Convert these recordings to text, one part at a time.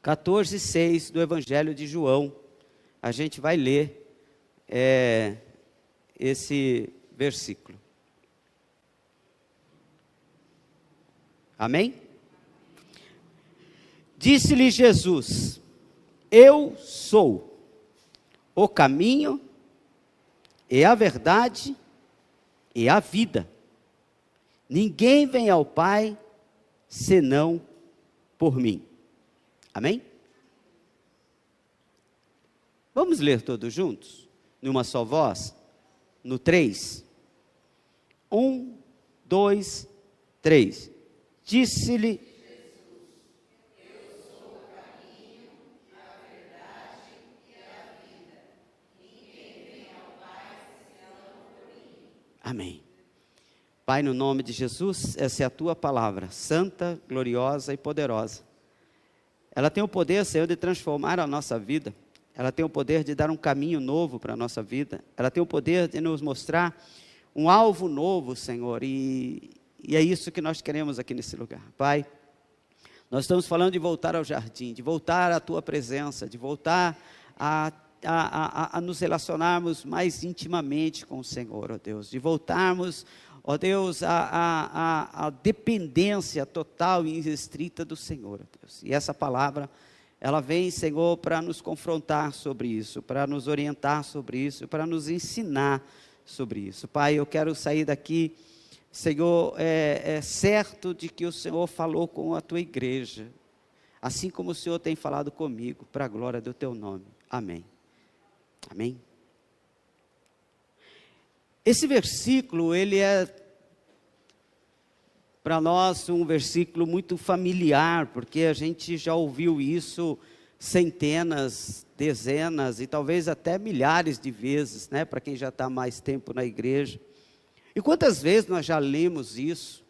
14:6 do Evangelho de João. A gente vai ler esse versículo. Amém? Disse-lhe Jesus: eu sou o caminho e a verdade e a vida. Ninguém vem ao Pai senão por mim. Amém? Vamos ler todos juntos? Numa só voz? No 3. 1, 2, 3. Disse-lhe: eu sou o caminho, a verdade e a vida. Ninguém vem ao Pai senão por mim. Amém. Pai, no nome de Jesus, essa é a tua palavra, santa, gloriosa e poderosa. Ela tem o poder, Senhor, de transformar a nossa vida. Ela tem o poder de dar um caminho novo para a nossa vida. Ela tem o poder de nos mostrar um alvo novo, Senhor. E é isso que nós queremos aqui nesse lugar. Pai, nós estamos falando de voltar ao jardim, de voltar à tua presença, de voltar a nos relacionarmos mais intimamente com o Senhor, ó Deus. De voltarmos, ó Deus, a dependência total e irrestrita do Senhor, ó Deus. E essa palavra, ela vem, Senhor, para nos confrontar sobre isso, para nos orientar sobre isso, para nos ensinar sobre isso. Pai, eu quero sair daqui, Senhor, certo de que o Senhor falou com a tua igreja, assim como o Senhor tem falado comigo, para a glória do teu nome. Amém. Amém. Esse versículo, ele é para nós um versículo muito familiar, porque a gente já ouviu isso centenas, dezenas e talvez até milhares de vezes, né? Para quem já está mais tempo na igreja. E quantas vezes nós já lemos isso?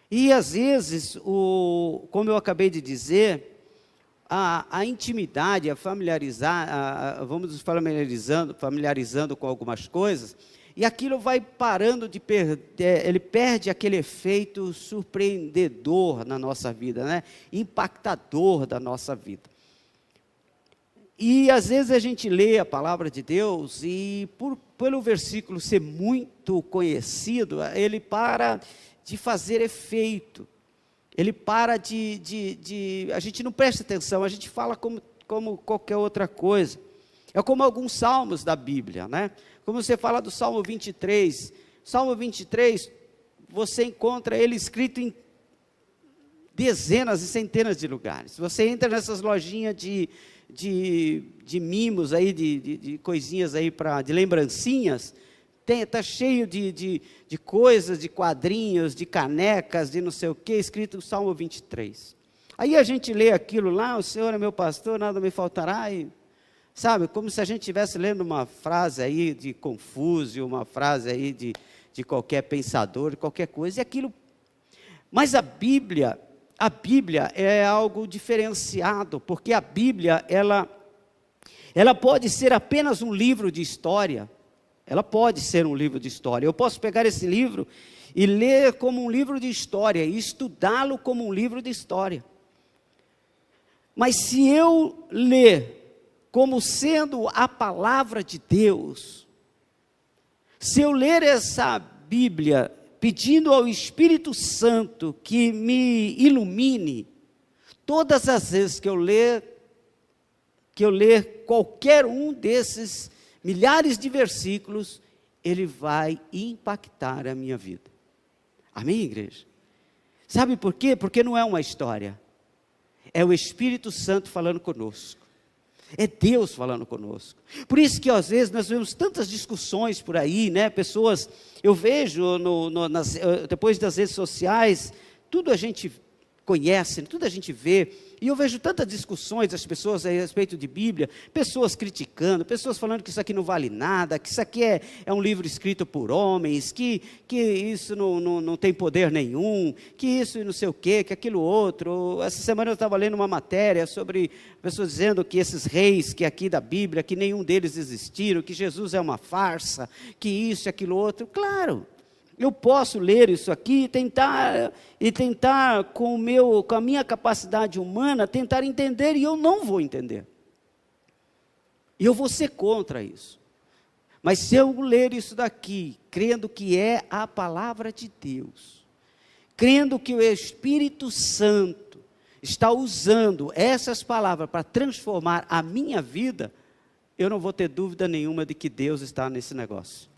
E às vezes, como eu acabei de dizer, a intimidade, vamos nos familiarizando com algumas coisas, e aquilo vai parando de perder, ele perde aquele efeito surpreendedor na nossa vida, né? Impactador da nossa vida. E às vezes a gente lê a palavra de Deus e pelo versículo ser muito conhecido, ele para de fazer efeito. Ele para a gente não presta atenção, a gente fala como qualquer outra coisa. É como alguns salmos da Bíblia, né? Como você fala do Salmo 23. Salmo 23, você encontra ele escrito em dezenas e centenas de lugares. Você entra nessas lojinhas de mimos aí, de coisinhas aí, de lembrancinhas, está cheio de coisas, de quadrinhos, de canecas, de não sei o que, escrito no Salmo 23. Aí a gente lê aquilo lá, o Senhor é meu pastor, nada me faltará, e, sabe, como se a gente estivesse lendo uma frase aí de Confúcio, uma frase aí de qualquer pensador, de qualquer coisa, e aquilo. Mas a Bíblia é algo diferenciado, porque a Bíblia, ela pode ser apenas um livro de história. Ela pode ser um livro de história. Eu posso pegar esse livro e ler como um livro de história, e estudá-lo como um livro de história. Mas se eu ler como sendo a palavra de Deus, se eu ler essa Bíblia pedindo ao Espírito Santo que me ilumine, todas as vezes que eu ler qualquer um desses milhares de versículos, ele vai impactar a minha vida. Amém, igreja? Sabe por quê? Porque não é uma história, é o Espírito Santo falando conosco. É Deus falando conosco. Por isso que às vezes nós vemos tantas discussões por aí, né? Pessoas, eu vejo depois das redes sociais, tudo a gente conhece, tudo a gente vê, e eu vejo tantas discussões das pessoas a respeito de Bíblia, pessoas criticando, pessoas falando que isso aqui não vale nada, que isso aqui é um livro escrito por homens, que isso não tem poder nenhum, que isso não sei o quê, que aquilo outro. Essa semana eu estava lendo uma matéria sobre pessoas dizendo que esses reis que aqui da Bíblia, que nenhum deles existiram, que Jesus é uma farsa, que isso e aquilo outro. Claro, Eu posso ler isso aqui e tentar com a minha capacidade humana, tentar entender, e eu não vou entender. E eu vou ser contra isso. Mas se eu ler isso daqui, crendo que é a palavra de Deus, crendo que o Espírito Santo está usando essas palavras para transformar a minha vida, eu não vou ter dúvida nenhuma de que Deus está nesse negócio.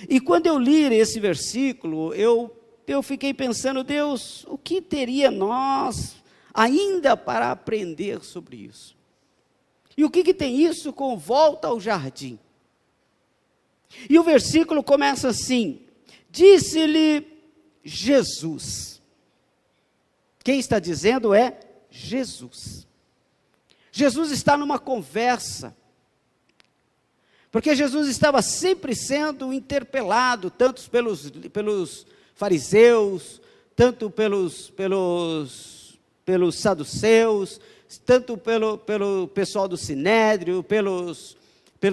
E quando eu li esse versículo, eu fiquei pensando, Deus, o que teria nós ainda para aprender sobre isso? E o que tem isso com volta ao jardim? E o versículo começa assim: disse-lhe Jesus. Quem está dizendo é Jesus. Jesus está numa conversa, porque Jesus estava sempre sendo interpelado, tanto pelos fariseus, tanto pelos saduceus, tanto pelo pessoal do Sinédrio, pelos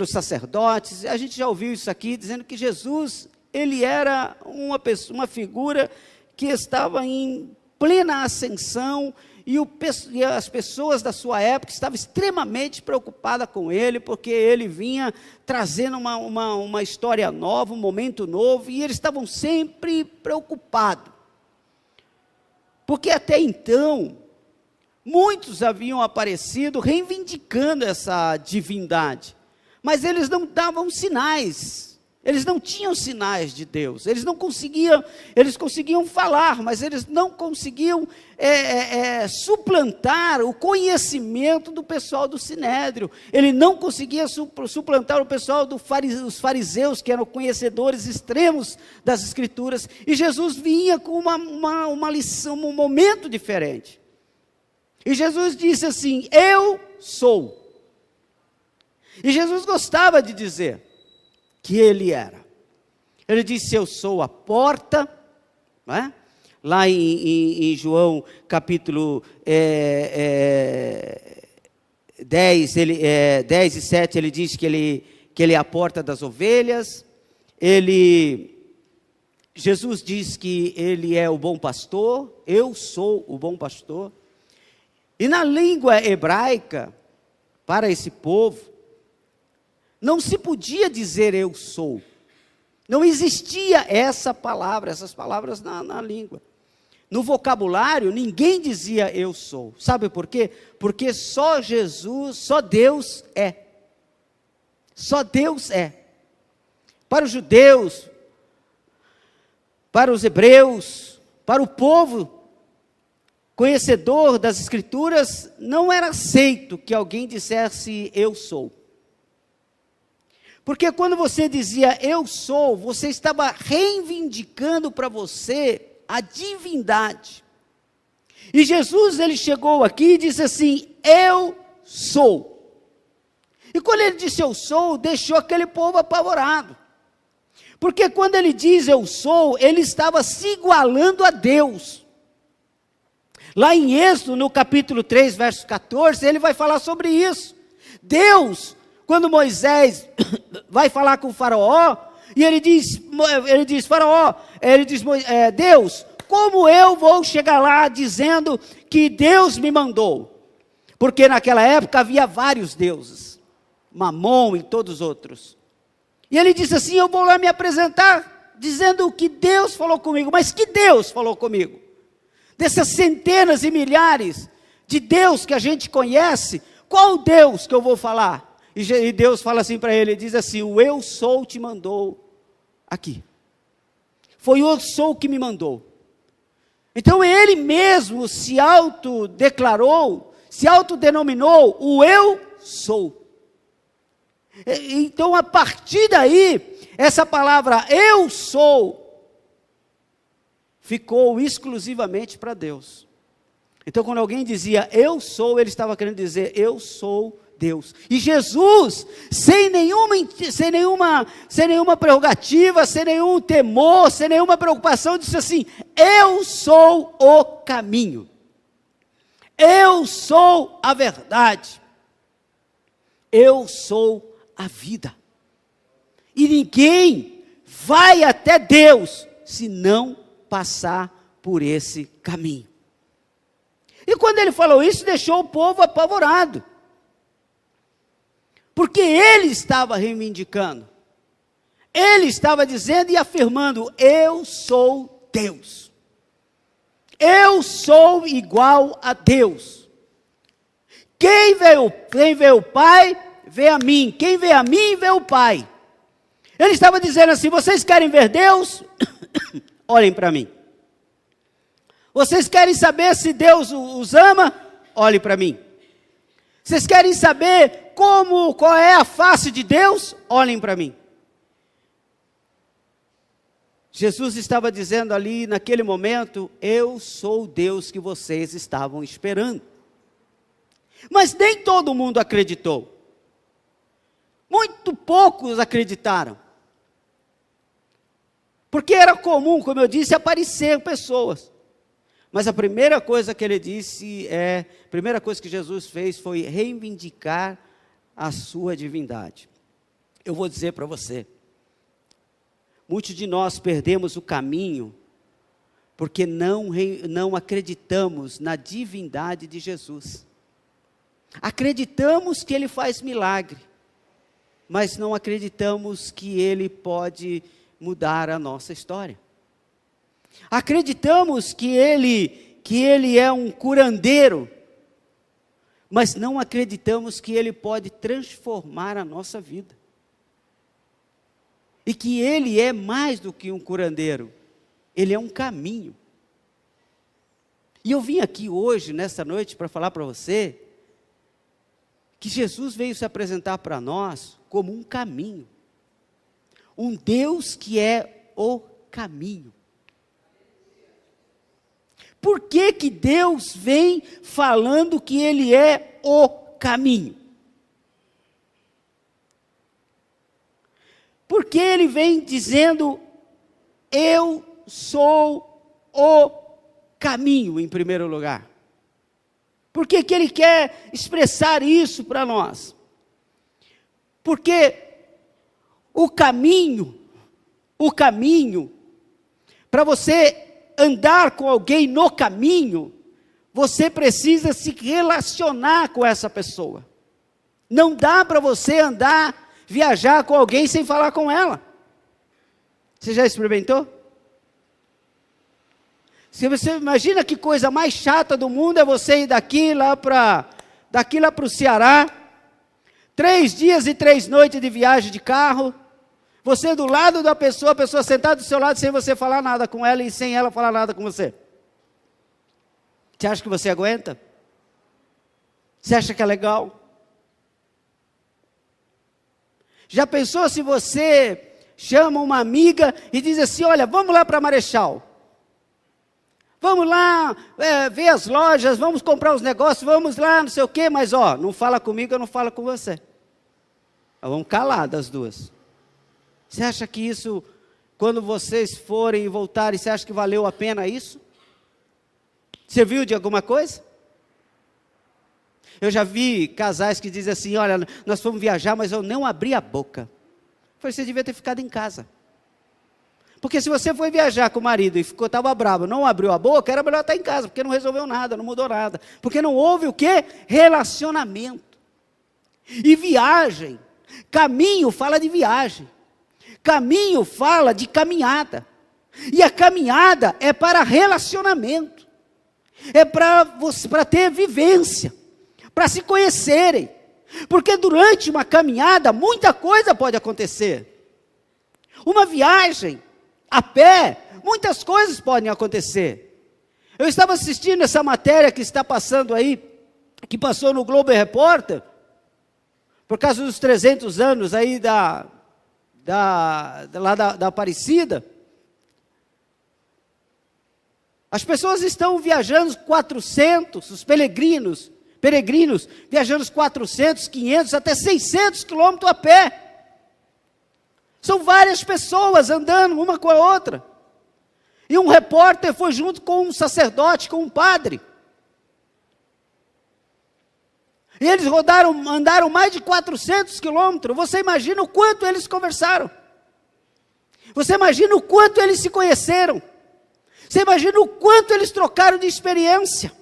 sacerdotes. A gente já ouviu isso aqui, dizendo que Jesus, ele era uma figura que estava em plena ascensão, e as pessoas da sua época estavam extremamente preocupadas com ele, porque ele vinha trazendo uma história nova, um momento novo, e eles estavam sempre preocupados, porque até então, muitos haviam aparecido reivindicando essa divindade, mas eles não davam sinais, eles não tinham sinais de Deus, eles conseguiam falar, mas eles não conseguiam suplantar o conhecimento do pessoal do Sinédrio, ele não conseguia suplantar o pessoal dos fariseus, que eram conhecedores extremos das Escrituras, e Jesus vinha com uma lição, um momento diferente, e Jesus disse assim: eu sou. E Jesus gostava de dizer que ele era. Ele disse: eu sou a porta, não é? Lá em João capítulo 10, 10 e 7, ele diz que ele é a porta das ovelhas. Jesus diz que ele é o bom pastor, eu sou o bom pastor. E na língua hebraica, para esse povo, não se podia dizer eu sou, não existia essas palavras na língua, no vocabulário ninguém dizia eu sou, sabe por quê? Porque só Jesus, só Deus é, para os judeus, para os hebreus, para o povo conhecedor das Escrituras, não era aceito que alguém dissesse eu sou. Porque quando você dizia eu sou, você estava reivindicando para você a divindade. E Jesus, ele chegou aqui e disse assim: eu sou. E quando ele disse eu sou, deixou aquele povo apavorado. Porque quando ele diz eu sou, ele estava se igualando a Deus. Lá em Êxodo, no capítulo 3, verso 14, ele vai falar sobre isso. Deus, quando Moisés vai falar com o faraó, e ele diz faraó, Deus, como eu vou chegar lá dizendo que Deus me mandou? Porque naquela época havia vários deuses, Mamon e todos os outros. E ele disse assim: eu vou lá me apresentar, dizendo que Deus falou comigo. Mas que Deus falou comigo? Dessas centenas e milhares de Deus que a gente conhece, qual Deus que eu vou falar? E Deus fala assim para ele, diz assim: o eu sou te mandou aqui. Foi o eu sou que me mandou. Então ele mesmo se autodeclarou, se autodenominou o eu sou. Então a partir daí, essa palavra eu sou, ficou exclusivamente para Deus. Então quando alguém dizia eu sou, ele estava querendo dizer eu sou Deus. E Jesus, sem nenhuma prerrogativa, sem nenhum temor, sem nenhuma preocupação, disse assim: eu sou o caminho, eu sou a verdade, eu sou a vida, e ninguém vai até Deus se não passar por esse caminho. E quando ele falou isso, deixou o povo apavorado. Porque ele estava reivindicando. Ele estava dizendo e afirmando: eu sou Deus. Eu sou igual a Deus. Quem vê o Pai, vê a mim. Quem vê a mim, vê o Pai. Ele estava dizendo assim: vocês querem ver Deus? Olhem para mim. Vocês querem saber se Deus os ama? Olhem para mim. Vocês querem saber qual é a face de Deus? Olhem para mim. Jesus estava dizendo ali naquele momento: eu sou o Deus que vocês estavam esperando. Mas nem todo mundo acreditou. Muito poucos acreditaram. Porque era comum, como eu disse, aparecer pessoas. Mas a primeira coisa que ele disse a primeira coisa que Jesus fez foi reivindicar a sua divindade. Eu vou dizer para você, muitos de nós perdemos o caminho porque não acreditamos na divindade de Jesus. Acreditamos que Ele faz milagre, mas não acreditamos que Ele pode mudar a nossa história. Acreditamos que Ele é um curandeiro, mas não acreditamos que Ele pode transformar a nossa vida. E que Ele é mais do que um curandeiro, Ele é um caminho. E eu vim aqui hoje, nesta noite, para falar para você, que Jesus veio se apresentar para nós como um caminho. Um Deus que é o caminho. Por que que Deus vem falando que Ele é o caminho? Porque Ele vem dizendo: eu sou o caminho, em primeiro lugar. Por que que Ele quer expressar isso para nós? Porque o caminho, para você andar com alguém no caminho, você precisa se relacionar com essa pessoa. Não dá para você viajar com alguém sem falar com ela. Você já experimentou? Se você imagina que coisa mais chata do mundo é você ir daqui lá para o Ceará, 3 dias e 3 noites de viagem de carro, você do lado da pessoa, a pessoa sentada do seu lado sem você falar nada com ela e sem ela falar nada com você. Você acha que você aguenta? Você acha que é legal? Já pensou se você chama uma amiga e diz assim: olha, vamos lá para Marechal. Vamos lá ver as lojas, vamos comprar os negócios, vamos lá, não sei o quê, mas não fala comigo, eu não falo com você. Vamos calar das duas. Você acha que isso, quando vocês forem e voltarem, você acha que valeu a pena isso? Serviu de alguma coisa? Eu já vi casais que dizem assim: olha, nós fomos viajar, mas eu não abri a boca. Eu falei: você devia ter ficado em casa. Porque se você foi viajar com o marido e estava bravo, não abriu a boca, era melhor estar em casa, porque não resolveu nada, não mudou nada. Porque não houve o quê? Relacionamento. E viagem, caminho fala de viagem. Caminho fala de caminhada. E a caminhada é para relacionamento. É para ter vivência. Para se conhecerem. Porque durante uma caminhada, muita coisa pode acontecer. Uma viagem a pé, muitas coisas podem acontecer. Eu estava assistindo essa matéria que está passando aí, que passou no Globo Repórter, por causa dos 300 anos aí da Aparecida. As pessoas estão viajando 400, os peregrinos viajando os 400, 500, até 600 quilômetros a pé. São várias pessoas andando uma com a outra. E um repórter foi junto com um sacerdote, com um padre. E eles andaram mais de 400 quilômetros. Você imagina o quanto eles conversaram. Você imagina o quanto eles se conheceram. Você imagina o quanto eles trocaram de experiência.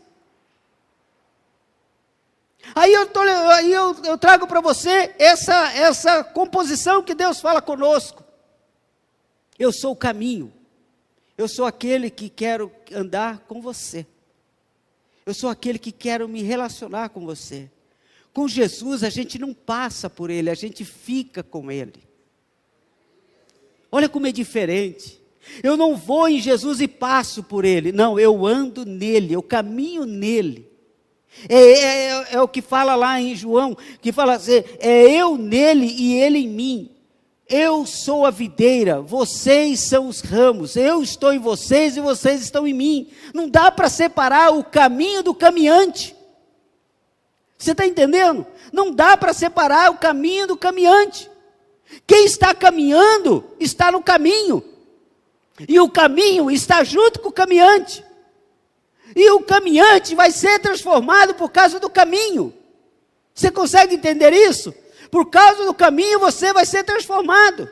Aí eu trago para você essa composição que Deus fala conosco. Eu sou o caminho. Eu sou aquele que quero andar com você. Eu sou aquele que quero me relacionar com você. Com Jesus a gente não passa por Ele, a gente fica com Ele. Olha como é diferente. Eu não vou em Jesus e passo por Ele. Não, eu ando nele, eu caminho nele. É o que fala lá em João, que fala assim, é eu nele e ele em mim. Eu sou a videira, vocês são os ramos, eu estou em vocês e vocês estão em mim. Não dá para separar o caminho do caminhante. Você está entendendo? Não dá para separar o caminho do caminhante. Quem está caminhando, está no caminho. E o caminho está junto com o caminhante. E o caminhante vai ser transformado por causa do caminho. Você consegue entender isso? Por causa do caminho você vai ser transformado.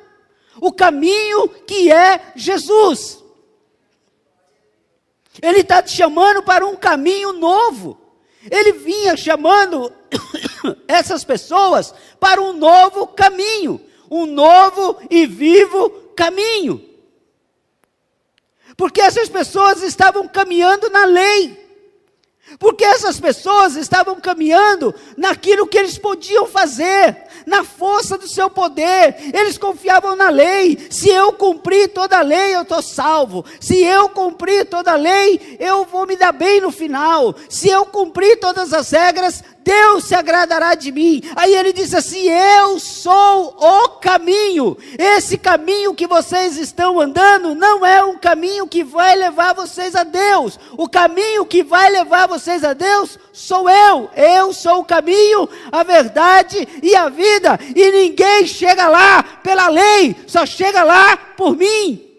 O caminho que é Jesus. Ele está te chamando para um caminho novo. Ele vinha chamando essas pessoas para um novo caminho. Um novo e vivo caminho. Porque essas pessoas estavam caminhando na lei. Porque essas pessoas estavam caminhando naquilo que eles podiam fazer, na força do seu poder. Eles confiavam na lei. Se eu cumprir toda a lei, eu estou salvo. Se eu cumprir toda a lei, eu vou me dar bem no final. Se eu cumprir todas as regras, Deus se agradará de mim. Aí ele diz assim, eu sou o caminho. Esse caminho que vocês estão andando, não é um caminho que vai levar vocês a Deus. O caminho que vai levar vocês a Deus, sou eu. Eu sou o caminho, a verdade e a vida. E ninguém chega lá pela lei, só chega lá por mim.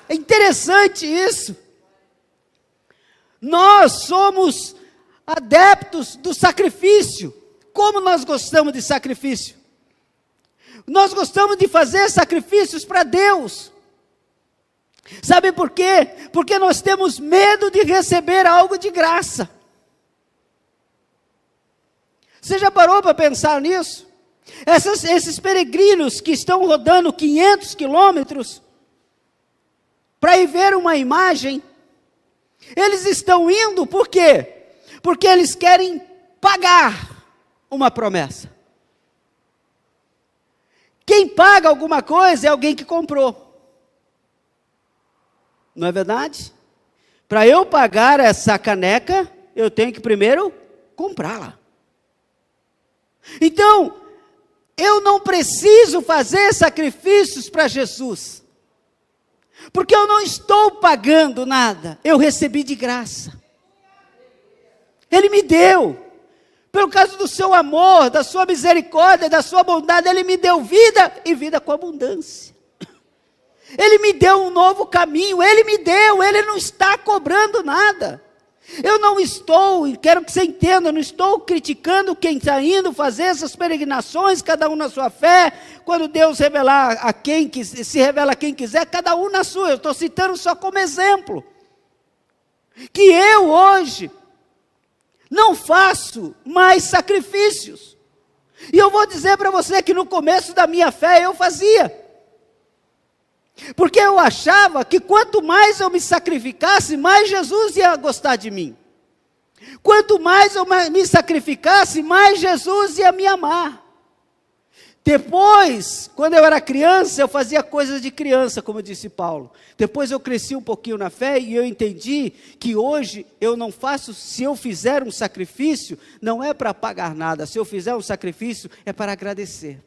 É interessante isso. Nós somos adeptos do sacrifício. Como nós gostamos de sacrifício? Nós gostamos de fazer sacrifícios para Deus. Sabe por quê? Porque nós temos medo de receber algo de graça. Você já parou para pensar nisso? Esses peregrinos que estão rodando 500 quilômetros para ir ver uma imagem, eles estão indo por quê? Porque eles querem pagar uma promessa. Quem paga alguma coisa é alguém que comprou. Não é verdade? Para eu pagar essa caneca, eu tenho que primeiro comprá-la. Então, eu não preciso fazer sacrifícios para Jesus. Porque eu não estou pagando nada. Eu recebi de graça. Ele me deu, pelo caso do seu amor, da sua misericórdia, da sua bondade, Ele me deu vida e vida com abundância. Ele me deu um novo caminho, Ele me deu, Ele não está cobrando nada. Eu não estou, e quero que você entenda, eu não estou criticando quem está indo fazer essas peregrinações, cada um na sua fé, quando Deus revelar a quem, se revela a quem quiser, cada um na sua, eu estou citando só como exemplo. Que eu hoje não faço mais sacrifícios. E eu vou dizer para você que no começo da minha fé eu fazia. Porque eu achava que quanto mais eu me sacrificasse, mais Jesus ia gostar de mim. Quanto mais eu me sacrificasse, mais Jesus ia me amar. Depois, quando eu era criança, eu fazia coisas de criança, como disse Paulo. Depois eu cresci um pouquinho na fé e eu entendi que hoje eu não faço, se eu fizer um sacrifício, não é para pagar nada. Se eu fizer um sacrifício, é para agradecer.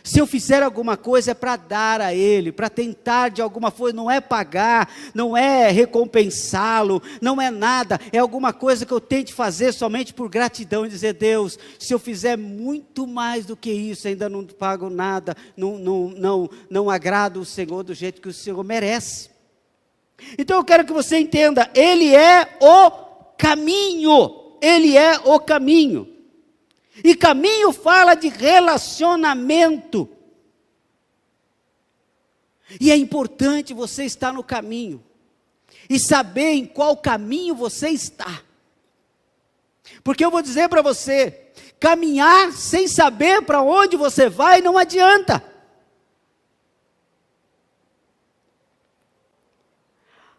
Se eu fizer alguma coisa é para dar a Ele, para tentar de alguma forma, não é pagar, não é recompensá-lo, não é nada, é alguma coisa que eu tente fazer somente por gratidão e dizer, Deus, se eu fizer muito mais do que isso, ainda não pago nada, não agrado o Senhor do jeito que o Senhor merece. Então eu quero que você entenda, Ele é o caminho, Ele é o caminho. E caminho fala de relacionamento. E é importante você estar no caminho, e saber em qual caminho você está. Porque eu vou dizer para você, caminhar sem saber para onde você vai não adianta.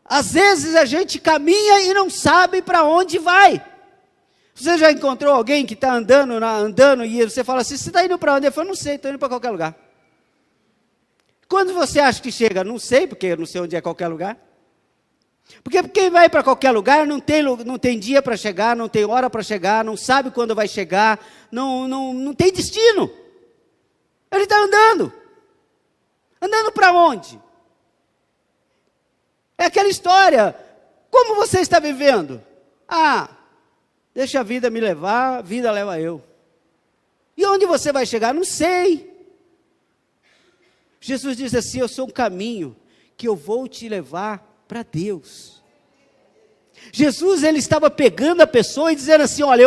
Às vezes a gente caminha e não sabe para onde vai. Você já encontrou alguém que está andando e você fala assim, você está indo para onde? Ele fala, não sei, estou indo para qualquer lugar. Quando você acha que chega? Não sei, porque eu não sei onde é qualquer lugar. Porque quem vai para qualquer lugar não tem dia para chegar, não tem hora para chegar, não sabe quando vai chegar, não tem destino. Ele está andando. Andando para onde? É aquela história, como você está vivendo? Deixa a vida me levar, a vida leva eu. E onde você vai chegar? Não sei. Jesus diz assim, eu sou um caminho que eu vou te levar para Deus. Jesus, ele estava pegando a pessoa e dizendo assim, olha,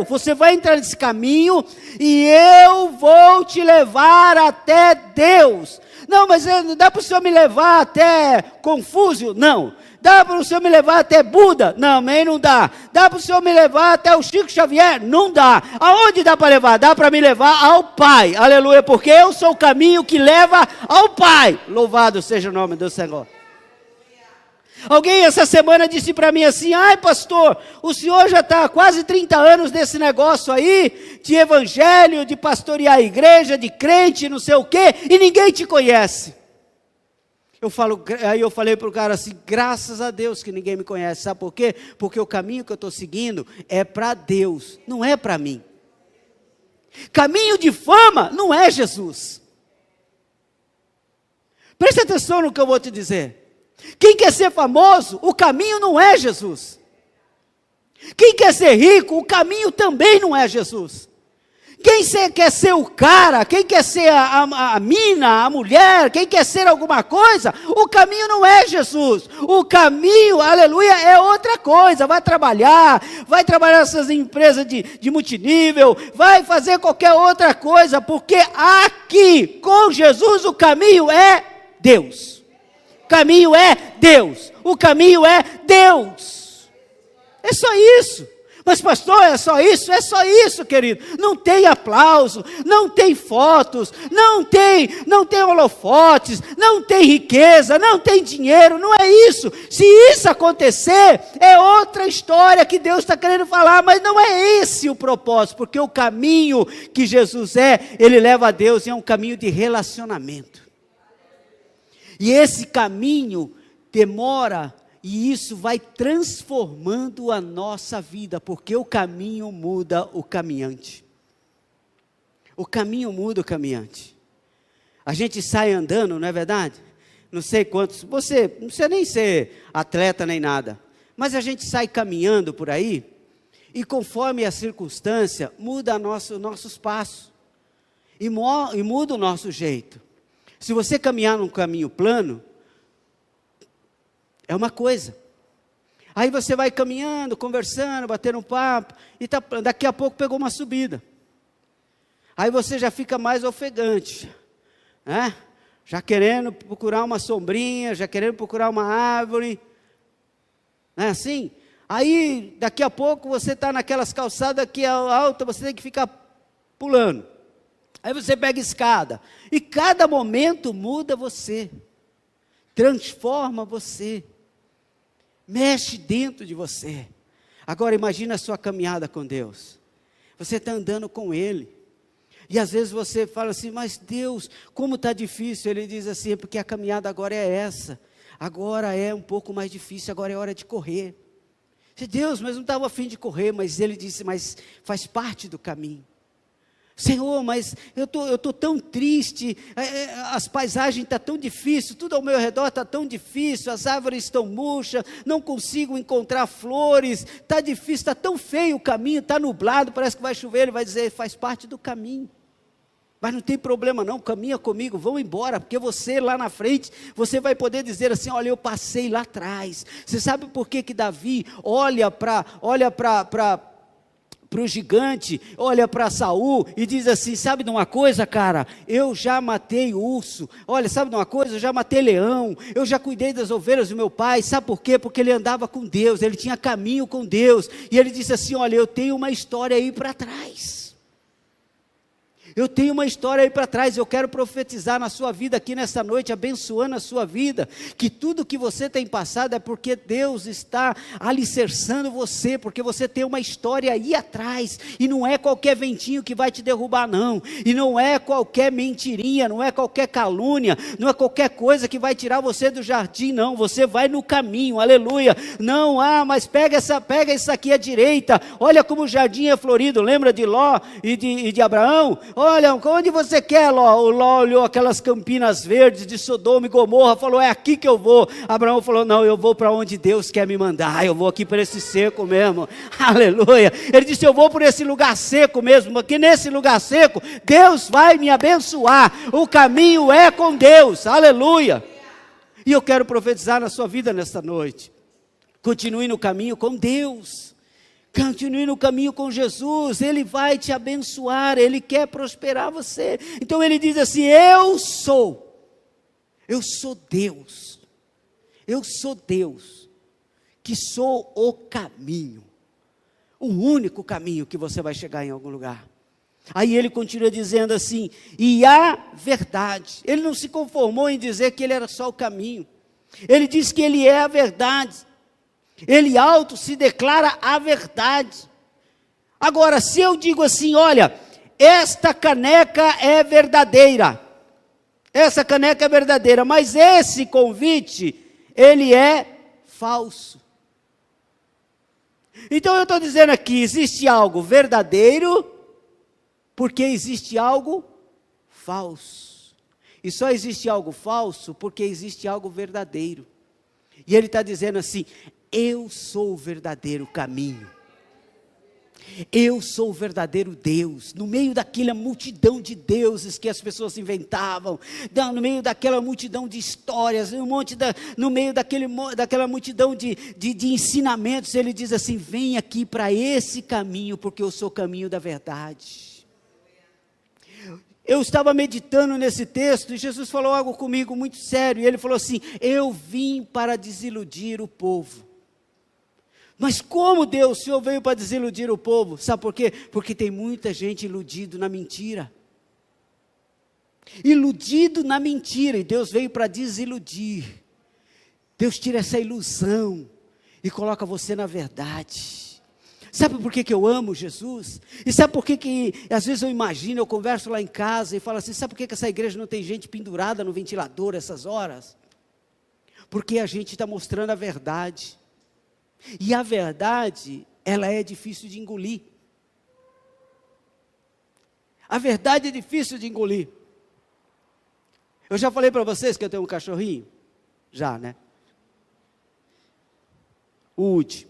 você vai entrar nesse caminho e eu vou te levar até Deus. Não, mas não dá para o Senhor me levar até Confúcio? Não. Dá para o Senhor me levar até Buda? Não, também não dá. Dá para o Senhor me levar até o Chico Xavier? Não dá. Aonde dá para levar? Dá para me levar ao Pai. Aleluia, porque eu sou o caminho que leva ao Pai. Louvado seja o nome do Senhor. Alguém essa semana disse para mim assim, pastor, o senhor já está há quase 30 anos nesse negócio aí, de evangelho, de pastorear a igreja, de crente, não sei o quê, e ninguém te conhece. Aí eu falei para o cara assim, graças a Deus que ninguém me conhece, sabe por quê? Porque o caminho que eu estou seguindo é para Deus, não é para mim. Caminho de fama não é Jesus. Preste atenção no que eu vou te dizer. Quem quer ser famoso, o caminho não é Jesus. Quem quer ser rico, o caminho também não é Jesus. Quem quer ser o cara, quem quer ser a mina, a mulher, quem quer ser alguma coisa, o caminho não é Jesus. O caminho, aleluia, é outra coisa. Vai trabalhar nessas empresas de multinível, vai fazer qualquer outra coisa, porque aqui, com Jesus, o caminho é Deus. O caminho é Deus. O caminho é Deus. É só isso. Mas pastor, é só isso? É só isso, querido. Não tem aplauso, não tem fotos, não tem holofotes, não tem riqueza, não tem dinheiro, não é isso. Se isso acontecer, é outra história que Deus está querendo falar, mas não é esse o propósito, porque o caminho que Jesus ele leva a Deus e é um caminho de relacionamento. E esse caminho demora, e isso vai transformando a nossa vida, porque o caminho muda o caminhante. O caminho muda o caminhante. A gente sai andando, não é verdade? Não sei quantos, você não precisa nem ser atleta nem nada, mas a gente sai caminhando por aí, e conforme a circunstância, muda nossos passos, e muda o nosso jeito. Se você caminhar num caminho plano, é uma coisa. Aí você vai caminhando, conversando, batendo um papo, e daqui a pouco pegou uma subida. Aí você já fica mais ofegante, né? Já querendo procurar uma sombrinha, já querendo procurar uma árvore. Não é assim? Aí daqui a pouco você está naquelas calçadas que é alta, você tem que ficar pulando. Aí você pega escada, e cada momento muda você, transforma você, mexe dentro de você. Agora imagina a sua caminhada com Deus, você está andando com Ele, e às vezes você fala assim, mas Deus, como está difícil. Ele diz assim, porque a caminhada agora é essa, agora é um pouco mais difícil, agora é hora de correr. Deus, mas não estava a fim de correr, mas Ele disse, mas faz parte do caminho. Senhor, mas eu tô tão triste, as paisagens estão tão difíceis, tudo ao meu redor está tão difícil, as árvores estão murchas, não consigo encontrar flores, está difícil, está tão feio o caminho, está nublado, parece que vai chover. Ele vai dizer, faz parte do caminho. Mas não tem problema não, caminha comigo, vão embora, porque você lá na frente, você vai poder dizer assim, olha, eu passei lá atrás. Você sabe por que Davi olha para para o gigante, olha para Saul e diz assim: sabe de uma coisa, cara, eu já matei urso, olha, sabe de uma coisa, eu já matei leão, eu já cuidei das ovelhas do meu pai. Sabe por quê? Porque ele andava com Deus, ele tinha caminho com Deus, e ele disse assim: olha, eu tenho uma história aí para trás, eu tenho uma história aí para trás. Eu quero profetizar na sua vida aqui nessa noite, abençoando a sua vida, que tudo que você tem passado é porque Deus está alicerçando você, porque você tem uma história aí atrás, e não é qualquer ventinho que vai te derrubar não, e não é qualquer mentirinha, não é qualquer calúnia, não é qualquer coisa que vai tirar você do jardim, não. Você vai no caminho, aleluia. Não, mas pega isso aqui à direita, olha como o jardim é florido. Lembra de Ló e de Abraão? Olha, onde você quer, Ló? O Ló olhou aquelas campinas verdes de Sodoma e Gomorra, falou: é aqui que eu vou. Abraão falou: não, eu vou para onde Deus quer me mandar, eu vou aqui para esse seco mesmo, aleluia. Ele disse: eu vou por esse lugar seco mesmo, porque nesse lugar seco, Deus vai me abençoar, o caminho é com Deus, aleluia. E eu quero profetizar na sua vida nesta noite: continue no caminho com Deus, continue no caminho com Jesus, Ele vai te abençoar, Ele quer prosperar você. Então ele diz assim: eu sou Deus, que sou o caminho, o único caminho que você vai chegar em algum lugar. Aí ele continua dizendo assim: e a verdade. Ele não se conformou em dizer que ele era só o caminho, ele diz que ele é a verdade. Ele auto se declara a verdade. Agora, se eu digo assim: olha, esta caneca é verdadeira, essa caneca é verdadeira, mas esse convite, ele é falso. Então eu estou dizendo aqui: existe algo verdadeiro, porque existe algo falso. E só existe algo falso, porque existe algo verdadeiro. E ele está dizendo assim: eu sou o verdadeiro caminho, eu sou o verdadeiro Deus. No meio daquela multidão de deuses que as pessoas inventavam, no meio daquela multidão de histórias, no meio daquela multidão de ensinamentos, ele diz assim: vem aqui para esse caminho, porque eu sou o caminho da verdade. Eu estava meditando nesse texto e Jesus falou algo comigo muito sério, e ele falou assim: eu vim para desiludir o povo. Mas como, Deus, o Senhor veio para desiludir o povo? Sabe por quê? Porque tem muita gente iludido na mentira. Iludido na mentira, e Deus veio para desiludir. Deus tira essa ilusão e coloca você na verdade. Sabe por que eu amo Jesus? E sabe por que às vezes eu imagino, eu converso lá em casa e falo assim: sabe por que essa igreja não tem gente pendurada no ventilador essas horas? Porque a gente está mostrando a verdade. E a verdade, ela é difícil de engolir. A verdade é difícil de engolir. Eu já falei para vocês que eu tenho um cachorrinho? Já, né? O Woody.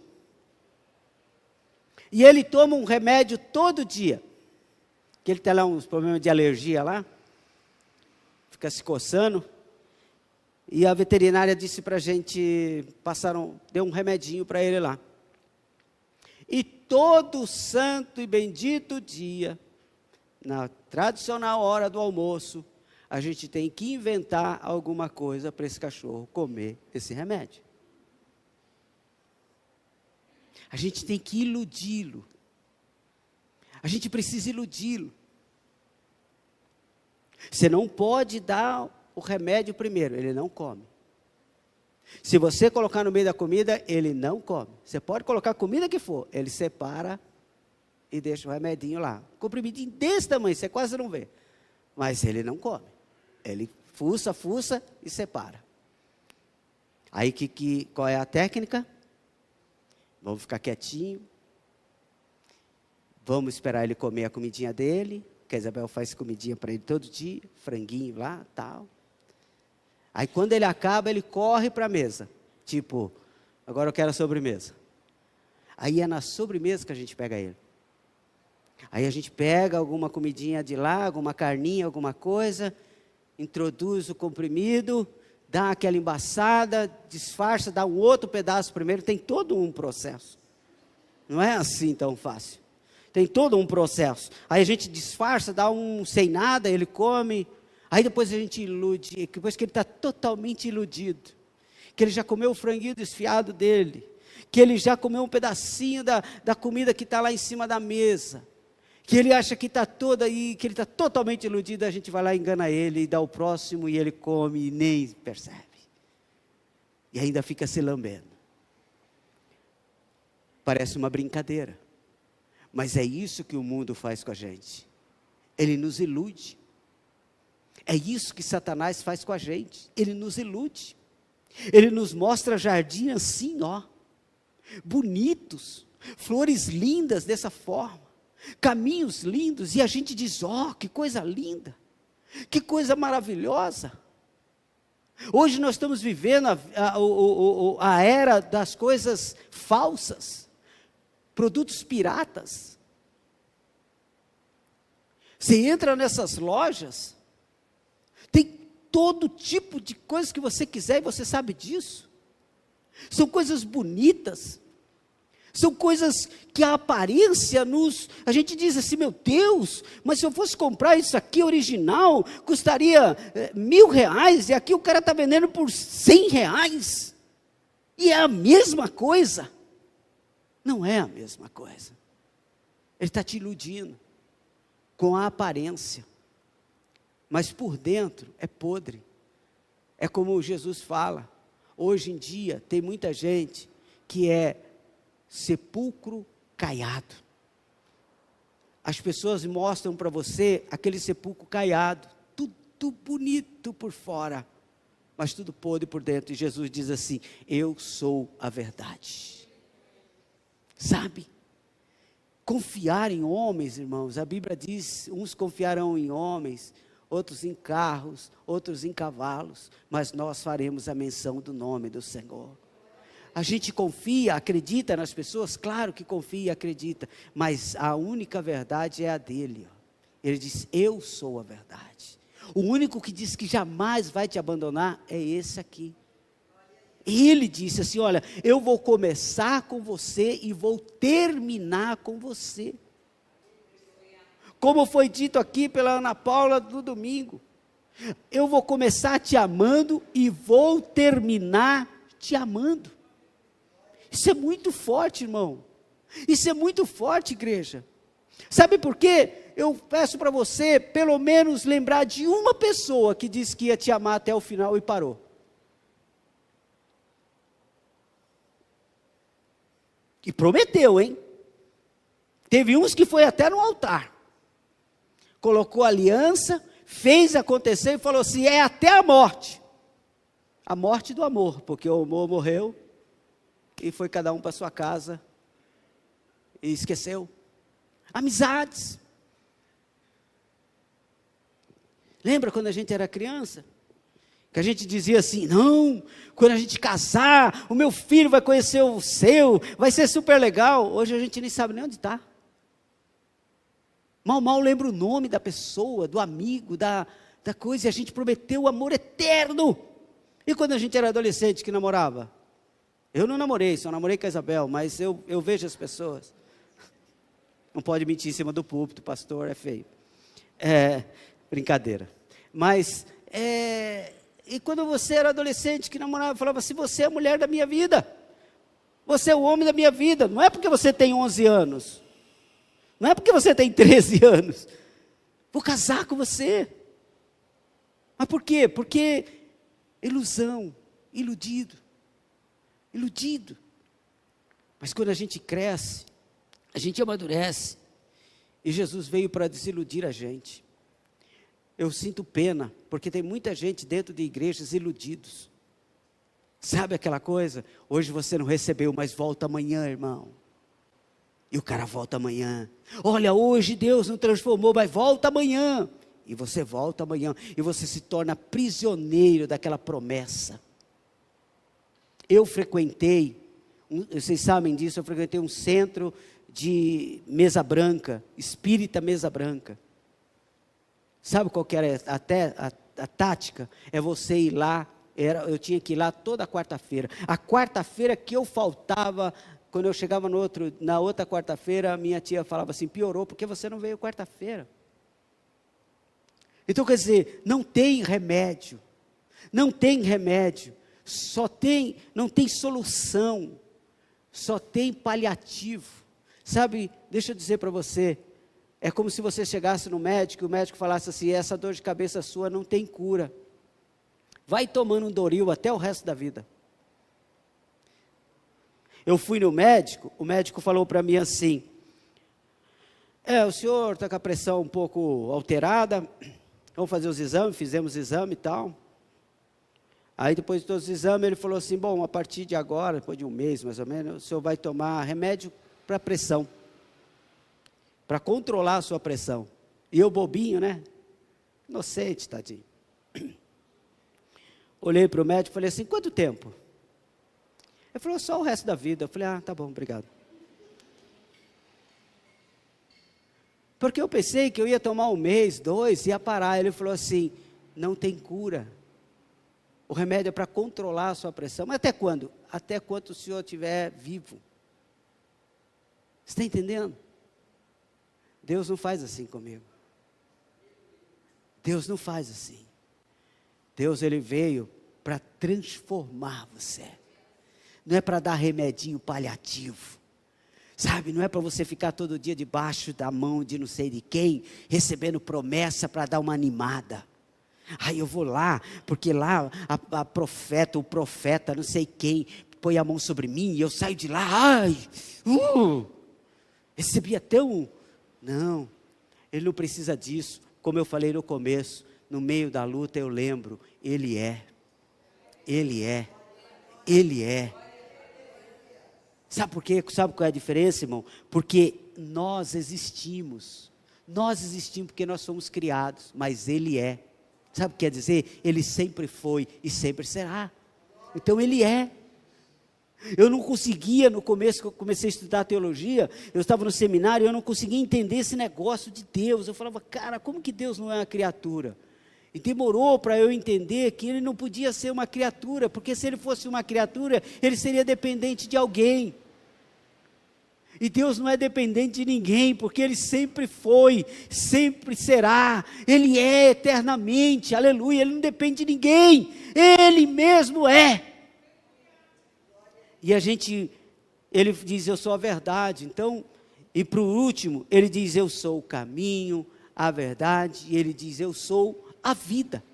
E ele toma um remédio todo dia. Que ele tem lá uns problemas de alergia lá. Fica se coçando. E a veterinária disse para a gente, deu um remedinho para ele lá. E todo santo e bendito dia, na tradicional hora do almoço, a gente tem que inventar alguma coisa para esse cachorro comer esse remédio. A gente tem que iludi-lo. A gente precisa iludi-lo. Você não pode dar o remédio primeiro, ele não come. Se você colocar no meio da comida, ele não come. Você pode colocar a comida que for, ele separa e deixa o remedinho lá. Comprimidinho desse tamanho, você quase não vê. Mas ele não come. Ele fuça e separa. Aí qual é a técnica? Vamos ficar quietinho. Vamos esperar ele comer a comidinha dele, que a Isabel faz comidinha para ele todo dia, franguinho lá, tal. Aí quando ele acaba, ele corre para a mesa. Tipo, agora eu quero a sobremesa. Aí é na sobremesa que a gente pega ele. Aí a gente pega alguma comidinha de lá, alguma carninha, alguma coisa, introduz o comprimido, dá aquela embaçada, disfarça, dá um outro pedaço primeiro, tem todo um processo. Não é assim tão fácil. Tem todo um processo. Aí a gente disfarça, dá um sem nada, ele come. Aí depois a gente ilude. Depois que ele está totalmente iludido, que ele já comeu o franguinho desfiado dele, que ele já comeu um pedacinho da comida que está lá em cima da mesa, que ele acha que está toda aí, que ele está totalmente iludido, a gente vai lá e engana ele, e dá o próximo, e ele come e nem percebe. E ainda fica se lambendo. Parece uma brincadeira, mas é isso que o mundo faz com a gente. Ele nos ilude. É isso que Satanás faz com a gente. Ele nos ilude. Ele nos mostra jardim assim, ó, bonitos, flores lindas dessa forma, caminhos lindos, e a gente diz, ó, que coisa linda, que coisa maravilhosa. Hoje nós estamos vivendo a era das coisas falsas, produtos piratas. Você entra nessas lojas, tem todo tipo de coisas que você quiser, e você sabe disso. São coisas bonitas, são coisas que a aparência a gente diz assim, meu Deus, mas se eu fosse comprar isso aqui original, custaria R$1.000, e aqui o cara está vendendo por R$100, e é a mesma coisa. Não é a mesma coisa. Ele está te iludindo com a aparência, mas por dentro é podre. É como Jesus fala, hoje em dia tem muita gente que é sepulcro caiado. As pessoas mostram para você aquele sepulcro caiado, tudo bonito por fora, mas tudo podre por dentro. E Jesus diz assim, eu sou a verdade. Sabe? Confiar em homens, irmãos, a Bíblia diz, uns confiarão em homens, outros em carros, outros em cavalos, mas nós faremos a menção do nome do Senhor. A gente confia, acredita nas pessoas, claro que confia e acredita, mas a única verdade é a dele. Ele diz, eu sou a verdade. O único que diz que jamais vai te abandonar é esse aqui. Ele disse assim, olha, eu vou começar com você e vou terminar com você. Como foi dito aqui pela Ana Paula no domingo, eu vou começar te amando e vou terminar te amando. Isso é muito forte, irmão. Isso é muito forte, igreja. Sabe por quê? Eu peço para você, pelo menos, lembrar de uma pessoa que disse que ia te amar até o final e parou. E prometeu, hein? Teve uns que foi até no altar. Colocou aliança, fez acontecer e falou assim, é até a morte. A morte do amor, porque o amor morreu e foi cada um para sua casa e esqueceu. Amizades. Lembra quando a gente era criança? Que a gente dizia assim, não, quando a gente casar, o meu filho vai conhecer o seu, vai ser super legal. Hoje a gente nem sabe nem onde está. Mal lembra o nome da pessoa, do amigo, da coisa, e a gente prometeu o amor eterno. E quando a gente era adolescente que namorava? Eu não namorei, só namorei com a Isabel, mas eu vejo as pessoas. Não pode mentir em cima do púlpito, pastor, é feio. Brincadeira. Mas, e quando você era adolescente que namorava, falava assim, você é a mulher da minha vida. Você é o homem da minha vida. Não é porque você tem 11 anos. Não é porque você tem 13 anos. Vou casar com você. Mas por quê? Porque ilusão, iludido. Mas quando a gente cresce, a gente amadurece, e Jesus veio para desiludir a gente. Eu sinto pena, porque tem muita gente dentro de igrejas iludidos. Sabe aquela coisa? Hoje você não recebeu, mas volta amanhã, irmão. E o cara volta amanhã. Olha, hoje Deus não transformou, mas volta amanhã. E você volta amanhã, e você se torna prisioneiro daquela promessa. Eu frequentei, vocês sabem disso, eu frequentei um centro de mesa branca, espírita mesa branca. Sabe qual que era até a tática? É você ir lá, eu tinha que ir lá toda quarta-feira. A quarta-feira que eu faltava quando eu chegava na outra quarta-feira, minha tia falava assim, piorou, porque você não veio quarta-feira. Então, quer dizer, não tem remédio, não tem remédio, não tem solução, só tem paliativo. Sabe, deixa eu dizer para você, é como se você chegasse no médico, e o médico falasse assim, essa dor de cabeça sua não tem cura, vai tomando um Doril até o resto da vida. Eu fui no médico, o médico falou para mim assim, o senhor está com a pressão um pouco alterada, vamos fazer os exames, fizemos exame e tal. Aí depois de todos os exames, ele falou assim, bom, a partir de agora, depois de um mês mais ou menos, o senhor vai tomar remédio para pressão, para controlar a sua pressão. E eu bobinho, né? Inocente, tadinho. Olhei para o médico e falei assim, quanto tempo? Ele falou, só o resto da vida. Eu falei, tá bom, obrigado. Porque eu pensei que eu ia tomar um mês, 2, ia parar. Ele falou assim, não tem cura. O remédio é para controlar a sua pressão. Mas até quando? Até quando o senhor estiver vivo. Você está entendendo? Deus não faz assim comigo. Deus não faz assim. Deus, Ele veio para transformar você. Não é para dar remedinho paliativo, sabe, não é para você ficar todo dia debaixo da mão de não sei de quem, recebendo promessa para dar uma animada. Aí eu vou lá, porque lá a profeta, o profeta, não sei quem, põe a mão sobre mim e eu saio de lá, recebi até Não, ele não precisa disso, como eu falei no começo, no meio da luta eu lembro, Ele é. Sabe por quê? Sabe qual é a diferença, irmão? Porque nós existimos porque nós somos criados, mas Ele é. Sabe o que quer dizer? Ele sempre foi e sempre será. Então Ele é. Eu não conseguia, no começo que eu comecei a estudar teologia, eu estava no seminário, eu não conseguia entender esse negócio de Deus. Eu falava, cara, como que Deus não é uma criatura? E demorou para eu entender que Ele não podia ser uma criatura, porque se Ele fosse uma criatura, Ele seria dependente de alguém. E Deus não é dependente de ninguém, porque Ele sempre foi, sempre será, Ele é eternamente, aleluia, Ele não depende de ninguém, Ele mesmo é. E Ele diz, eu sou a verdade, então, e para o último, Ele diz, eu sou o caminho, a verdade, e Ele diz, eu sou a vida.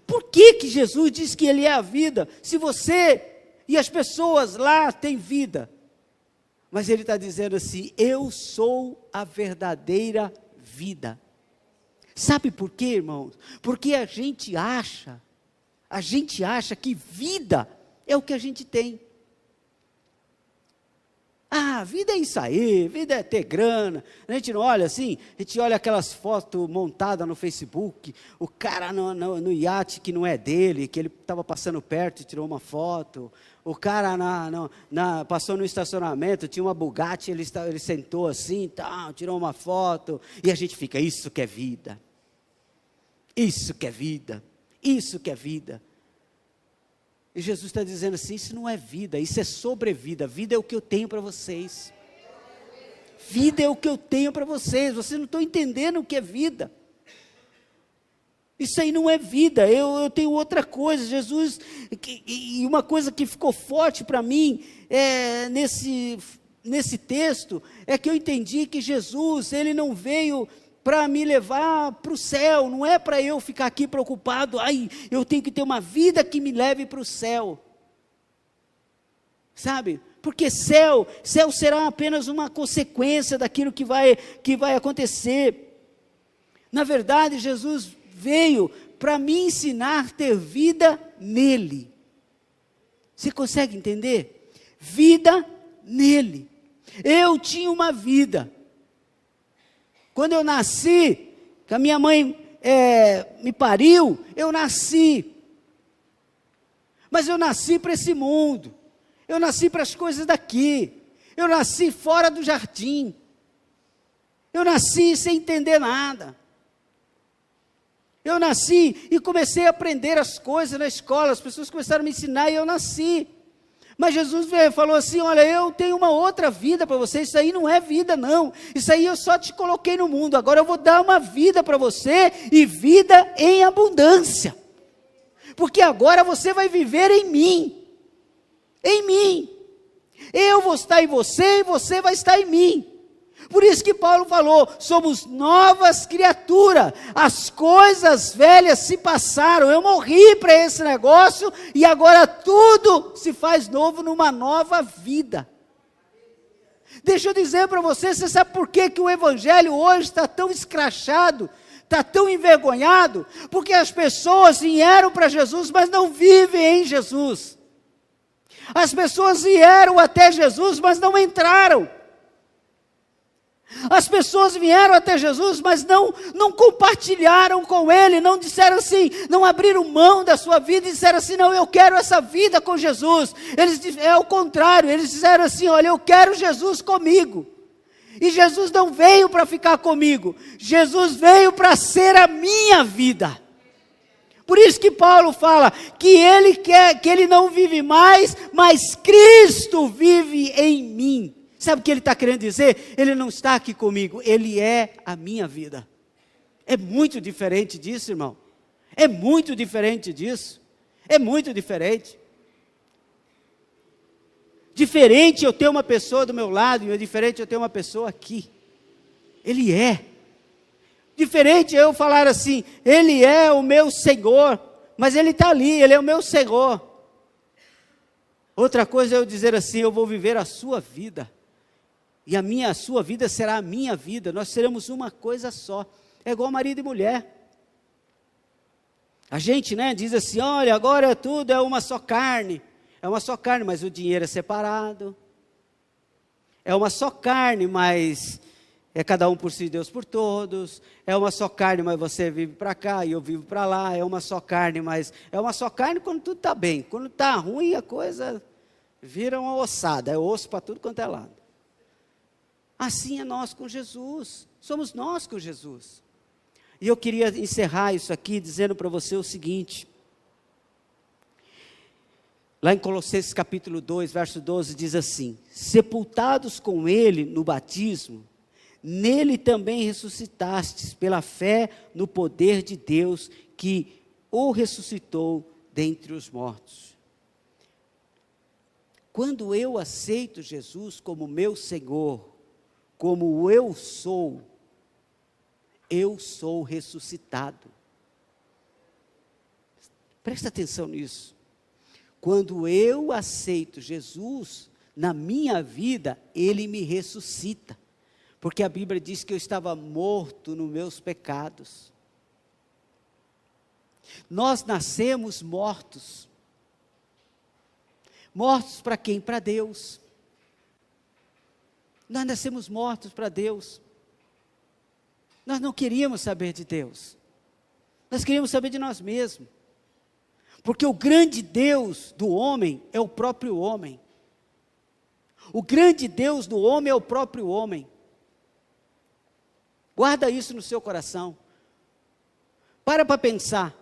Por que Jesus diz que Ele é a vida, se você e as pessoas lá têm vida? Mas Ele está dizendo assim, eu sou a verdadeira vida. Sabe por quê, irmãos? Porque a gente acha que vida é o que a gente tem. Vida é isso aí, vida é ter grana. A gente não olha assim, a gente olha aquelas fotos montadas no Facebook, o cara no iate que não é dele, que ele estava passando perto e tirou uma foto. O cara passou no estacionamento, tinha uma Bugatti, ele sentou assim, tirou uma foto, e a gente fica, isso que é vida. Isso que é vida. Isso que é vida. E Jesus está dizendo assim, isso não é vida, isso é sobrevida. Vida é o que eu tenho para vocês. Vida é o que eu tenho para vocês. Vocês não estão entendendo o que é vida. Isso aí não é vida, eu tenho outra coisa. Jesus, e uma coisa que ficou forte para mim, nesse texto, é que eu entendi que Jesus, Ele não veio para me levar para o céu, não é para eu ficar aqui preocupado, eu tenho que ter uma vida que me leve para o céu, sabe, porque céu será apenas uma consequência daquilo que vai acontecer. Na verdade, Jesus veio para me ensinar a ter vida nele. Você consegue entender? Vida nele. Eu tinha uma vida. Quando eu nasci, que a minha mãe me pariu, eu nasci. Mas eu nasci para esse mundo. Eu nasci para as coisas daqui. Eu nasci fora do jardim. Eu nasci sem entender nada. Eu nasci e comecei a aprender as coisas na escola. As pessoas começaram a me ensinar e eu nasci. Mas Jesus falou assim: olha, eu tenho uma outra vida para você. Isso aí não é vida não, isso aí eu só te coloquei no mundo, agora eu vou dar uma vida para você, e vida em abundância, porque agora você vai viver em mim, eu vou estar em você, e você vai estar em mim. Por isso que Paulo falou: somos novas criaturas, as coisas velhas se passaram, eu morri para esse negócio, e agora tudo se faz novo numa nova vida. Deixa eu dizer para você sabe por que o evangelho hoje está tão escrachado, está tão envergonhado? Porque as pessoas vieram para Jesus, mas não vivem em Jesus. As pessoas vieram até Jesus, mas não entraram. As pessoas vieram até Jesus, mas não compartilharam com Ele, não disseram assim, não abriram mão da sua vida e disseram assim: não, eu quero essa vida com Jesus. É o contrário, eles disseram assim: olha, eu quero Jesus comigo. E Jesus não veio para ficar comigo, Jesus veio para ser a minha vida. Por isso que Paulo fala que ele quer, que ele não vive mais, mas Cristo vive em mim. Sabe o que ele está querendo dizer? Ele não está aqui comigo, ele é a minha vida. É muito diferente disso, irmão. É muito diferente disso. É muito diferente. Diferente eu ter uma pessoa do meu lado, e é diferente eu ter uma pessoa aqui. Ele é. Diferente eu falar assim: Ele é o meu Senhor, mas Ele está ali, Ele é o meu Senhor. Outra coisa é eu dizer assim: eu vou viver a sua vida, e a sua vida será a minha vida, nós seremos uma coisa só. É igual marido e mulher. A gente, diz assim: olha, agora tudo é uma só carne. É uma só carne, mas o dinheiro é separado. É uma só carne, mas é cada um por si, Deus por todos. É uma só carne, mas você vive para cá e eu vivo para lá. É uma só carne, mas é uma só carne quando tudo está bem. Quando está ruim, a coisa vira uma ossada. É osso para tudo quanto é lado. Assim é nós com Jesus. Somos nós com Jesus. E eu queria encerrar isso aqui dizendo para você o seguinte. Lá em Colossenses capítulo 2, verso 12, diz assim: sepultados com Ele no batismo, nele também ressuscitastes pela fé no poder de Deus que o ressuscitou dentre os mortos. Quando eu aceito Jesus como meu Senhor, como eu sou ressuscitado. Presta atenção nisso. Quando eu aceito Jesus na minha vida, Ele me ressuscita. Porque a Bíblia diz que eu estava morto nos meus pecados. Nós nascemos mortos. Mortos para quem? Para Deus. Nós nascemos mortos para Deus. Nós não queríamos saber de Deus. Nós queríamos saber de nós mesmos. Porque o grande Deus do homem é o próprio homem. O grande Deus do homem é o próprio homem. Guarda isso no seu coração. Para pensar.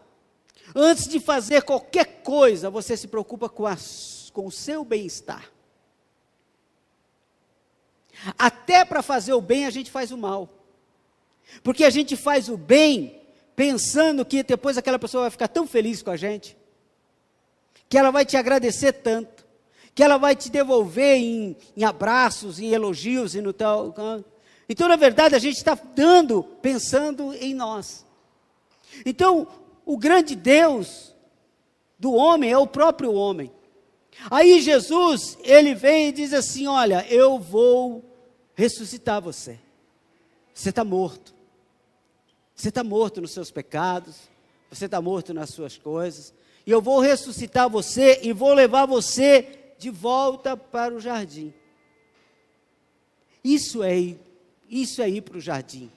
Antes de fazer qualquer coisa, você se preocupa com o seu bem-estar. Até para fazer o bem, a gente faz o mal. Porque a gente faz o bem pensando que depois aquela pessoa vai ficar tão feliz com a gente, que ela vai te agradecer tanto, que ela vai te devolver em abraços, em elogios e no tal. Então, na verdade, a gente está dando, pensando em nós. Então, o grande Deus do homem é o próprio homem. Aí Jesus, Ele vem e diz assim: olha, eu vou ressuscitar você. Você está morto. Você está morto nos seus pecados, você está morto nas suas coisas, e eu vou ressuscitar você e vou levar você de volta para o jardim. Isso é ir para o jardim.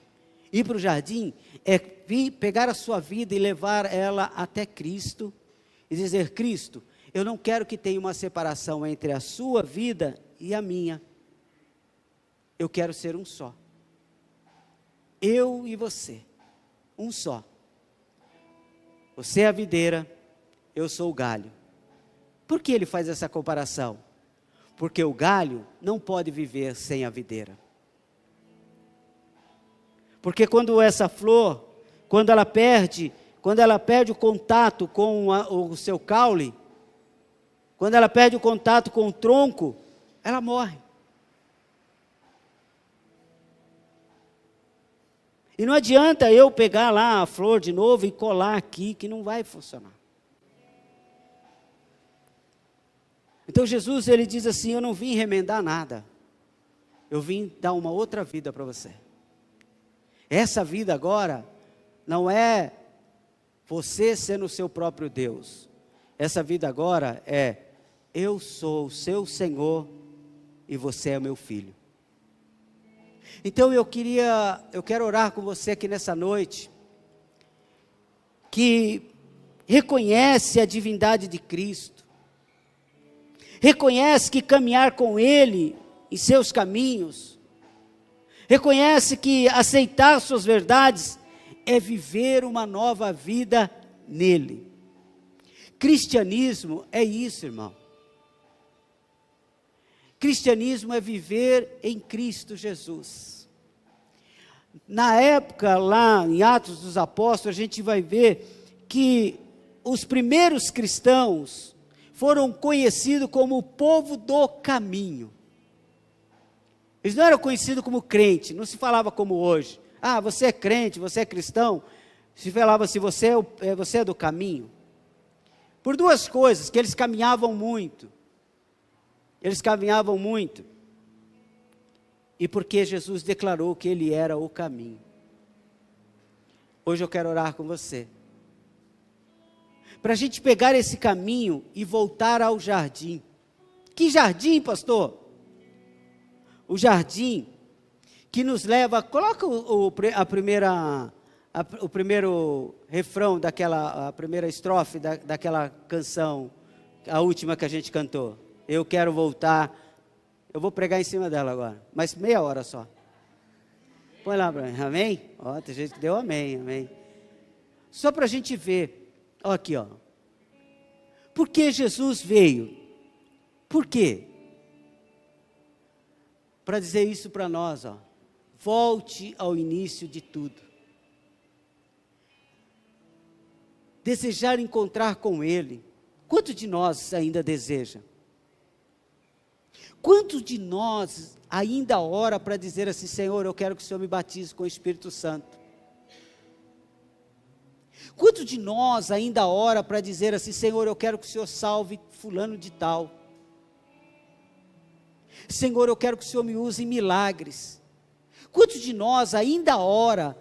Ir para o jardim é pegar a sua vida e levar ela até Cristo, e dizer: Cristo, eu não quero que tenha uma separação entre a sua vida e a minha. Eu quero ser um só. Eu e você. Um só. Você é a videira, eu sou o galho. Por que ele faz essa comparação? Porque o galho não pode viver sem a videira. Porque quando essa flor, quando ela perde o contato com o seu caule, quando ela perde o contato com o tronco, ela morre. E não adianta eu pegar lá a flor de novo e colar aqui, que não vai funcionar. Então Jesus, ele diz assim, eu não vim remendar nada. Eu vim dar uma outra vida para você. Essa vida agora não é você sendo o seu próprio Deus. Essa vida agora é, eu sou o seu Senhor e você é meu filho. Então eu quero orar com você aqui nessa noite, que reconhece a divindade de Cristo, reconhece que caminhar com Ele em seus caminhos, reconhece que aceitar suas verdades é viver uma nova vida nele. Cristianismo é isso, irmão. Cristianismo é viver em Cristo Jesus. Na época, lá em Atos dos Apóstolos, a gente vai ver que os primeiros cristãos foram conhecidos como o povo do caminho. Eles não eram conhecidos como crente, não se falava como hoje. Ah, você é crente, você é cristão. Se falava assim, você é do caminho. Por duas coisas, que eles caminhavam muito. Eles caminhavam muito. E porque Jesus declarou que Ele era o caminho. Hoje eu quero orar com você. Para a gente pegar esse caminho e voltar ao jardim. Que jardim, pastor? O jardim que nos leva... Coloca o primeiro refrão a primeira estrofe daquela canção, a última que a gente cantou. Eu quero voltar. Eu vou pregar em cima dela agora, mas meia hora só. Põe lá para mim, amém? Ó, tem gente que deu amém, amém. Só para a gente ver, ó aqui, ó. Por que Jesus veio? Por quê? Para dizer isso para nós, ó. Volte ao início de tudo. Desejar encontrar com Ele. Quanto de nós ainda deseja? Quantos de nós ainda ora para dizer assim, Senhor, eu quero que o Senhor me batize com o Espírito Santo? Quantos de nós ainda ora para dizer assim, Senhor, eu quero que o Senhor salve fulano de tal? Senhor, eu quero que o Senhor me use em milagres. Quantos de nós ainda ora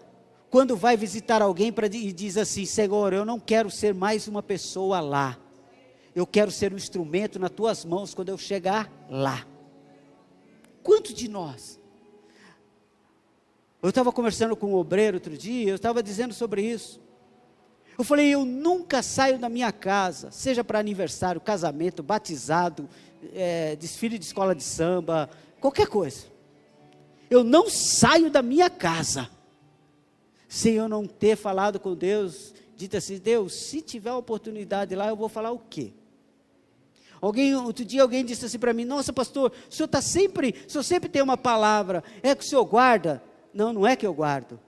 quando vai visitar alguém e diz assim, Senhor, eu não quero ser mais uma pessoa lá. Eu quero ser um instrumento nas tuas mãos quando eu chegar lá. Quantos de nós? Eu estava conversando com um obreiro outro dia, eu estava dizendo sobre isso. Eu falei, eu nunca saio da minha casa, seja para aniversário, casamento, batizado, desfile de escola de samba, qualquer coisa. Eu não saio da minha casa, sem eu não ter falado com Deus, dito assim, Deus, se tiver oportunidade lá, eu vou falar o quê? Outro dia alguém disse assim para mim, nossa pastor, o senhor sempre tem uma palavra, é que o senhor guarda? Não, não é que eu guardo,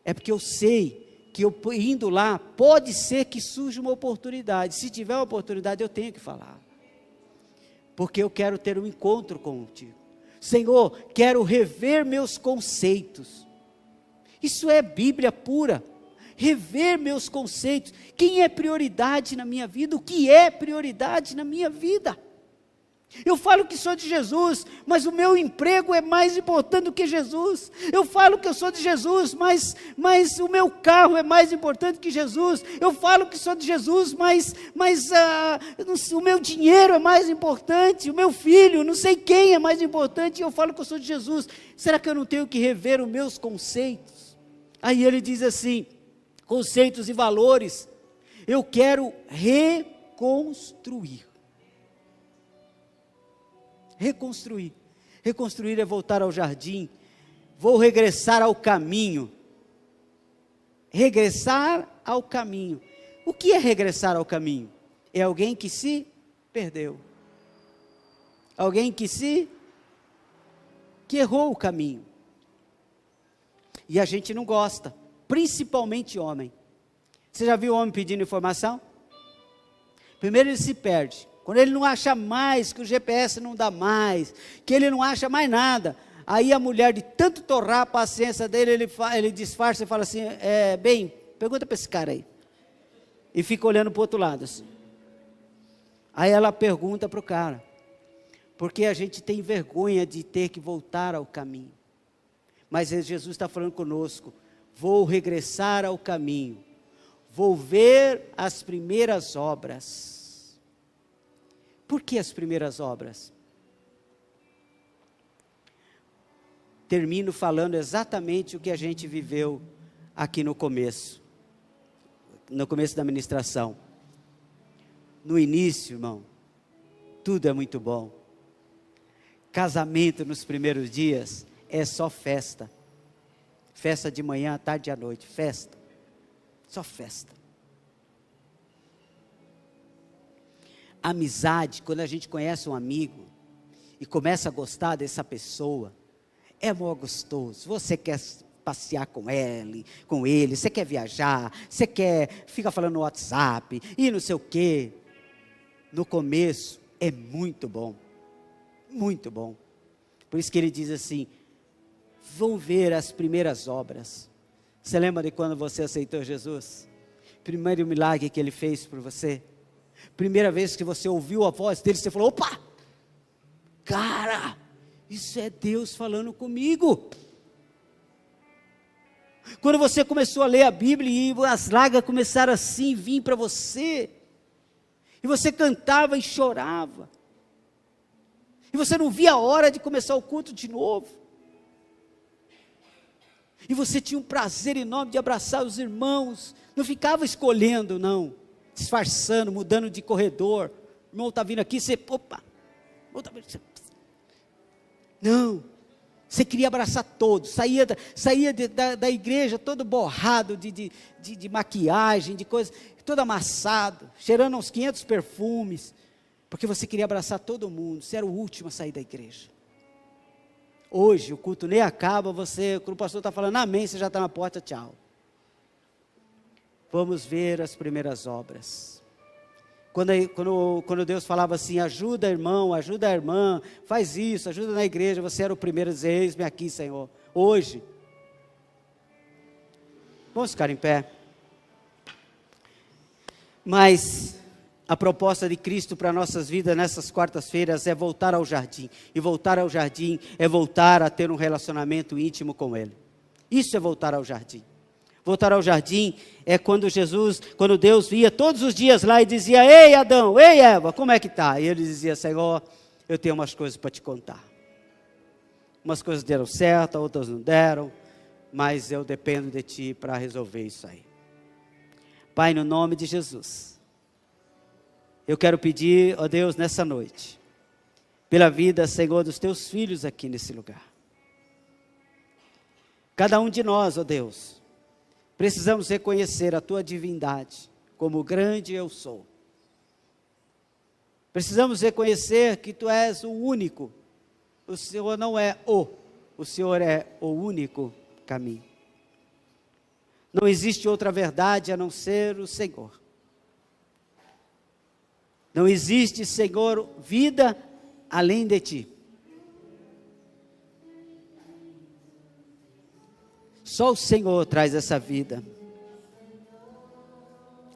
é porque eu sei que eu indo lá, pode ser que surja uma oportunidade, se tiver uma oportunidade eu tenho que falar, porque eu quero ter um encontro contigo, Senhor, quero rever meus conceitos, isso é Bíblia pura, rever meus conceitos, quem é prioridade na minha vida, o que é prioridade na minha vida, eu falo que sou de Jesus, mas o meu emprego é mais importante do que Jesus, eu falo que eu sou de Jesus, mas o meu carro é mais importante que Jesus, eu falo que sou de Jesus, mas o meu dinheiro é mais importante, o meu filho, não sei quem é mais importante, e eu falo que eu sou de Jesus, será que eu não tenho que rever os meus conceitos? Aí ele diz assim, conceitos e valores, eu quero reconstruir. Reconstruir é voltar ao jardim, vou regressar ao caminho, o que é regressar ao caminho? É alguém que se perdeu, Alguém que errou o caminho. E a gente não gosta, principalmente homem. Você já viu homem pedindo informação? Primeiro ele se perde. Quando ele não acha mais, que o GPS não dá mais, que ele não acha mais nada, aí a mulher, de tanto torrar a paciência dele, ele disfarça e fala assim, bem, pergunta para esse cara aí. E fica olhando para o outro lado assim. Aí ela pergunta para o cara, porque a gente tem vergonha de ter que voltar ao caminho. Mas Jesus está falando conosco, vou regressar ao caminho, vou ver as primeiras obras. Por que as primeiras obras? Termino falando exatamente o que a gente viveu aqui no começo da ministração. No início, irmão, tudo é muito bom. Casamento nos primeiros dias é só festa. Festa de manhã, à tarde e à noite, festa. Só festa. Amizade, quando a gente conhece um amigo e começa a gostar dessa pessoa, é mó gostoso. Você quer passear com ele, você quer viajar, fica falando no WhatsApp e não sei o quê. No começo é muito bom, muito bom. Por isso que ele diz assim, vão ver as primeiras obras. Você lembra de quando você aceitou Jesus? Primeiro milagre que ele fez por você? Primeira vez que você ouviu a voz dele, você falou, opa, cara, isso é Deus falando comigo. Quando você começou a ler a Bíblia e as lágrimas começaram assim, vir para você, e você cantava e chorava, e você não via a hora de começar o culto de novo, e você tinha um prazer enorme de abraçar os irmãos, não ficava escolhendo não, disfarçando, mudando de corredor, o irmão está vindo aqui, você, opa, não, você queria abraçar todos, saía da igreja todo borrado de maquiagem, de coisa, todo amassado, cheirando uns 500 perfumes, porque você queria abraçar todo mundo, você era o último a sair da igreja. Hoje o culto nem acaba, quando o pastor está falando amém, você já está na porta, tchau. Vamos ver as primeiras obras. Quando Deus falava assim, ajuda irmão, ajuda a irmã, faz isso, ajuda na igreja, você era o primeiro a dizer, eis-me aqui, Senhor. Hoje, vamos ficar em pé. Mas a proposta de Cristo para nossas vidas nessas quartas-feiras é voltar ao jardim. E voltar ao jardim é voltar a ter um relacionamento íntimo com Ele. Isso é voltar ao jardim. Voltar ao jardim é quando Deus via todos os dias lá e dizia, ei Adão, ei Eva, como é que está? E ele dizia, Senhor, eu tenho umas coisas para te contar. Umas coisas deram certo, outras não deram, mas eu dependo de Ti para resolver isso aí. Pai, no nome de Jesus, eu quero pedir, ó Deus, nessa noite, pela vida, Senhor, dos Teus filhos aqui nesse lugar. Cada um de nós, ó Deus, precisamos reconhecer a Tua divindade, como grande eu sou. Precisamos reconhecer que Tu és o único, o Senhor não é o Senhor é o único caminho. Não existe outra verdade a não ser o Senhor. Não existe, Senhor, vida além de Ti. Só o Senhor traz essa vida.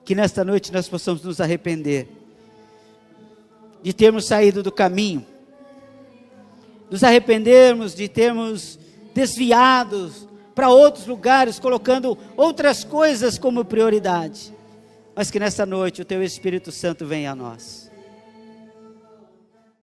Que nesta noite nós possamos nos arrepender de termos saído do caminho, nos arrependermos de termos desviado para outros lugares, colocando outras coisas como prioridade, mas que nesta noite o Teu Espírito Santo venha a nós,